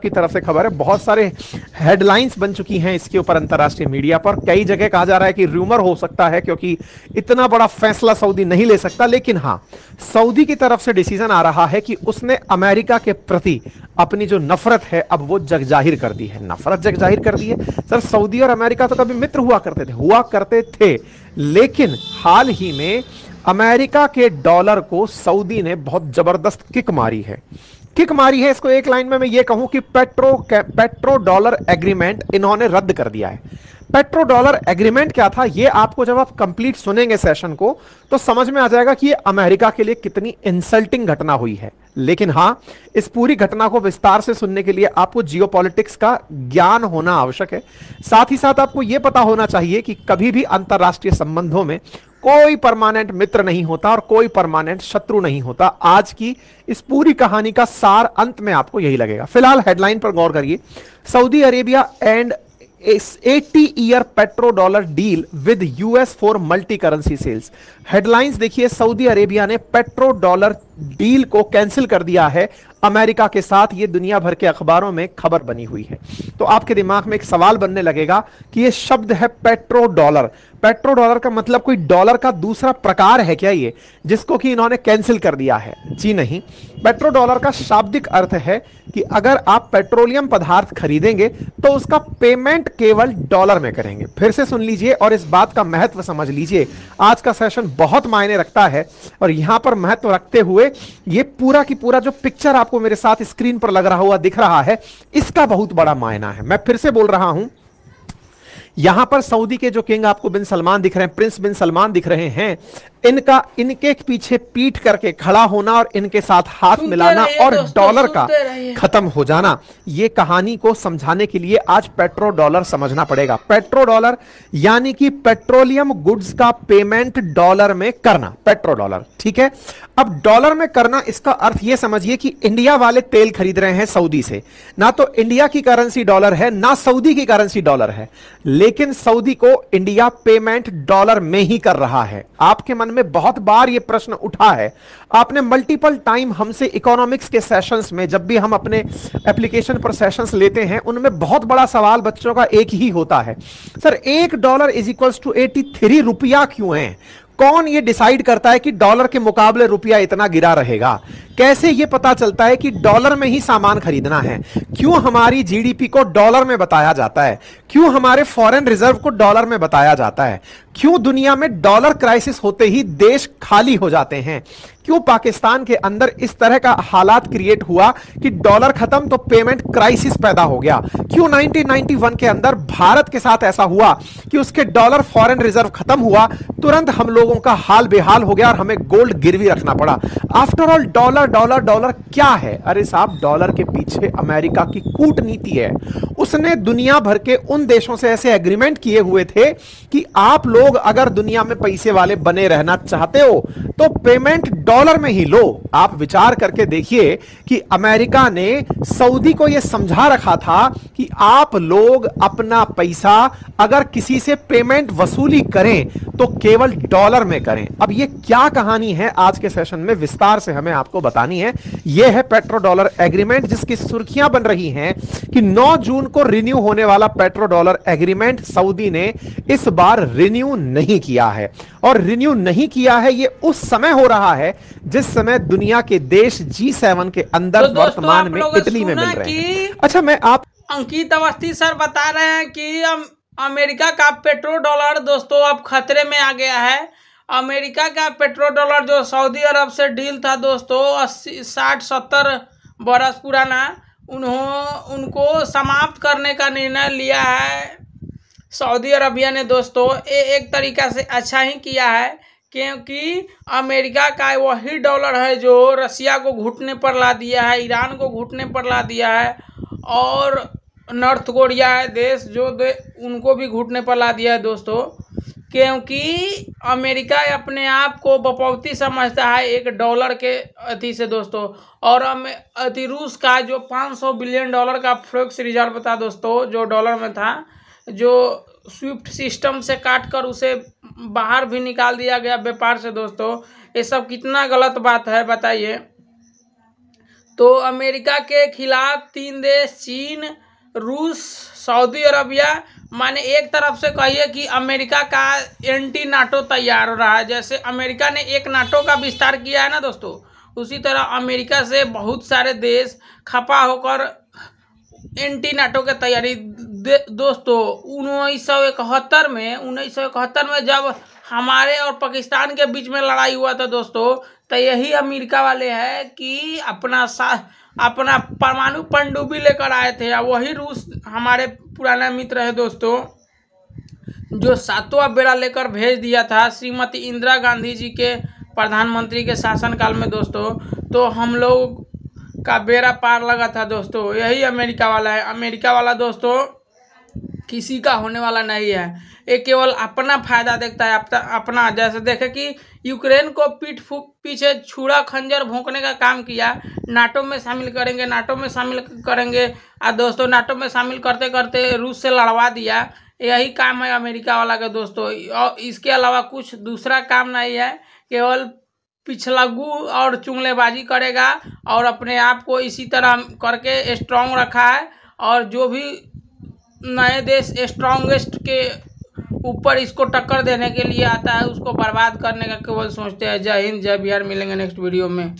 की तरफ से खबर है, बहुत सारे हेडलाइंस बन चुकी हैं इसके ऊपर अंतरराष्ट्रीय मीडिया पर। कई जगह कहा जा रहा है कि रूमर हो सकता है क्योंकि इतना बड़ा फैसला सऊदी नहीं ले सकता, लेकिन हां, सऊदी की तरफ से डिसीजन आ रहा है कि उसने अमेरिका के प्रति अपनी जो नफरत है अब वो जग जाहिर कर दी है। नफरत जग जाहिर कर दी है। सर, सऊदी और अमेरिका तो कभी मित्र हुआ करते थे, लेकिन हाल ही में अमेरिका के डॉलर को सऊदी ने बहुत जबरदस्त किक मारी है। इसको एक लाइन में मैं ये कहूं कि पेट्रो डॉलर एग्रीमेंट इन्होंने रद्द कर दिया है। पेट्रो डॉलर एग्रीमेंट क्या था, ये आपको जब आप कंप्लीट सुनेंगे सेशन को तो समझ में आ जाएगा कि ये अमेरिका के लिए कितनी इंसल्टिंग घटना हुई है। लेकिन हां, इस पूरी घटना को विस्तार से सुनने के लिए आपको जियोपॉलिटिक्स का ज्ञान होना आवश्यक है। साथ ही साथ आपको यह पता होना चाहिए कि कभी भी अंतरराष्ट्रीय संबंधों में कोई परमानेंट मित्र नहीं होता और कोई परमानेंट शत्रु नहीं होता। आज की इस पूरी कहानी का सार अंत में आपको यही लगेगा। फिलहाल हेडलाइन पर गौर करिए। Saudi Arabia and 80-year petro dollar deal with US for multi currency sales. Headlines देखिए, सऊदी अरेबिया ने पेट्रो डॉलर डील को कैंसिल कर दिया है अमेरिका के साथ। यह दुनिया भर के अखबारों में खबर बनी हुई है। तो आपके दिमाग में एक सवाल बनने लगेगा कि यह शब्द है पेट्रो डॉलर। पेट्रो डॉलर का मतलब कोई डॉलर का दूसरा प्रकार है क्या ये, जिसको कि इन्होंने कैंसिल कर दिया है? जी नहीं। पेट्रो डॉलर का शाब्दिक अर्थ है कि अगर आप पेट्रोलियम पदार्थ खरीदेंगे तो उसका पेमेंट केवल डॉलर में करेंगे। फिर से सुन लीजिए और इस बात का महत्व समझ लीजिए। आज का सेशन बहुत मायने रखता है और यहां पर महत्व रखते हुए ये पूरा की पूरा जो पिक्चर आपको मेरे साथ स्क्रीन पर लग रहा हुआ दिख रहा है, इसका बहुत बड़ा मायना है। मैं फिर से बोल रहा हूं, यहां पर सऊदी के जो किंग आपको बिन सलमान दिख रहे हैं, प्रिंस बिन सलमान दिख रहे हैं, इनके पीछे पीठ करके खड़ा होना और इनके साथ हाथ मिलाना और डॉलर का खत्म हो जाना, यह कहानी को समझाने के लिए आज पेट्रो डॉलर समझना पड़ेगा। पेट्रो डॉलर यानी कि पेट्रोलियम गुड्स का पेमेंट डॉलर में करना, पेट्रो डॉलर। ठीक है, अब डॉलर में करना, इसका अर्थ यह समझिए कि इंडिया वाले तेल खरीद रहे हैं सऊदी से। ना तो इंडिया की करेंसी डॉलर है, ना सऊदी की करेंसी डॉलर है, लेकिन सऊदी को इंडिया पेमेंट डॉलर में ही कर रहा है। आपके मन में बहुत बार यह प्रश्न उठा है, आपने मल्टीपल टाइम हमसे इकोनॉमिक्स के सेशंस में, जब भी हम अपने एप्लीकेशन पर सेशंस लेते हैं, उनमें बहुत बड़ा सवाल बच्चों का एक ही होता है, सर $1 इज इक्वल्स टू 83 रुपया क्यों है? कौन ये डिसाइड करता है कि डॉलर के मुकाबले रुपया इतना गिरा रहेगा? कैसे ये पता चलता है कि डॉलर में ही सामान खरीदना है? क्यों हमारी जीडीपी को डॉलर में बताया जाता है? क्यों हमारे फॉरेन रिजर्व को डॉलर में बताया जाता है? क्यों दुनिया में डॉलर क्राइसिस होते ही देश खाली हो जाते हैं? क्यों पाकिस्तान के अंदर इस तरह का हालात क्रिएट हुआ कि डॉलर खत्म तो पेमेंट क्राइसिस पैदा हो गया? क्यों 1991 के अंदर भारत के साथ ऐसा हुआ कि उसके डॉलर फॉरेन रिजर्व खत्म हुआ, तुरंत हम लोगों का हाल बेहाल हो गया और हमें गोल्ड गिरवी रखना पड़ा? After all dollar dollar dollar क्या है? अरे साहब, डॉलर के पीछे अमेरिका की कूटनीति है। उसने दुनिया भर के उन देशों से ऐसे एग्रीमेंट किए हुए थे कि आप लोग अगर दुनिया में पैसे वाले बने रहना चाहते हो तो पेमेंट डॉलर में ही लो। आप विचार करके देखिए कि अमेरिका ने सऊदी को यह समझा रखा था कि आप लोग अपना पैसा अगर किसी से पेमेंट वसूली करें तो केवल डॉलर में करें। अब यह क्या कहानी है, आज के सेशन में विस्तार से हमें आपको बतानी है। यह है पेट्रो डॉलर एग्रीमेंट, जिसकी सुर्खियां बन रही हैं कि 9 जून को रिन्यू होने वाला पेट्रो डॉलर एग्रीमेंट सऊदी ने इस बार रिन्यू नहीं किया है। और रिन्यू नहीं किया है ये उस समय हो रहा है जिस समय दुनिया के देश G7 के अंदर तो वर्तमान में इटली में मिल रहे हैं। अच्छा, मैं आप अंकित अवस्थी सर बता रहे हैं कि अमेरिका का पेट्रो डॉलर दोस्तों अब खतरे में आ गया है। अमेरिका का पेट्रो डॉलर जो सऊदी अरब से डील था दोस्तों 60-70 बरस पुराना, उनको समाप्त करने का निर्णय लिया है सऊदी अरबिया ने दोस्तों। एक तरीका से अच्छा ही किया है, क्योंकि अमेरिका का वही डॉलर है जो रसिया को घुटने पर ला दिया है, ईरान को घुटने पर ला दिया है, और नॉर्थ कोरिया है देश जो उनको भी घुटने पर ला दिया है दोस्तों। क्योंकि अमेरिका अपने आप को बपौती समझता है एक डॉलर के अति से दोस्तों। और रूस का जो $500 बिलियन का फॉरेक्स रिजर्व था दोस्तों, जो डॉलर में था, जो स्विफ्ट सिस्टम से काटकर उसे बाहर भी निकाल दिया गया व्यापार से दोस्तों। ये सब कितना गलत बात है बताइए। तो अमेरिका के खिलाफ 3 देश चीन, रूस, सऊदी अरबिया, माने एक तरफ से कहिए कि अमेरिका का एंटी नाटो तैयार हो रहा है। जैसे अमेरिका ने एक नाटो का विस्तार किया है ना दोस्तों, उसी तरह अमेरिका से बहुत सारे देश खपा होकर एंटी नाटो की तैयारी। दोस्तों 1971 में जब हमारे और पाकिस्तान के बीच में लड़ाई हुआ था दोस्तों, तो यही अमेरिका वाले हैं कि अपना परमाणु पनडुब्बी लेकर आए थे। और वही रूस हमारे पुराना मित्र है दोस्तों, जो 7वां बेड़ा लेकर भेज दिया था श्रीमती इंदिरा गांधी जी के प्रधानमंत्री के शासनकाल में दोस्तों। तो हम लोग का बेड़ा पार लगा था दोस्तों, यही अमेरिका वाला है। अमेरिका वाला दोस्तों किसी का होने वाला नहीं है, ये केवल अपना फायदा देखता है, अपना। जैसे देखे कि यूक्रेन को पीछे छुरा खंजर भोंकने का काम किया, नाटो में शामिल करेंगे, नाटो में शामिल करेंगे, और दोस्तों नाटो में शामिल करते करते रूस से लड़वा दिया। यही काम है अमेरिका वाला का दोस्तों, और इसके अलावा कुछ दूसरा काम नहीं है, केवल पिछलागू और चुगलेबाजी करेगा और अपने आप को इसी तरह करके स्ट्रांग रखा है। और जो भी नए देश स्ट्रांगेस्ट के ऊपर इसको टक्कर देने के लिए आता है, उसको बर्बाद करने का केवल सोचते हैं। जय हिंद, जय बिहार। मिलेंगे नेक्स्ट वीडियो में।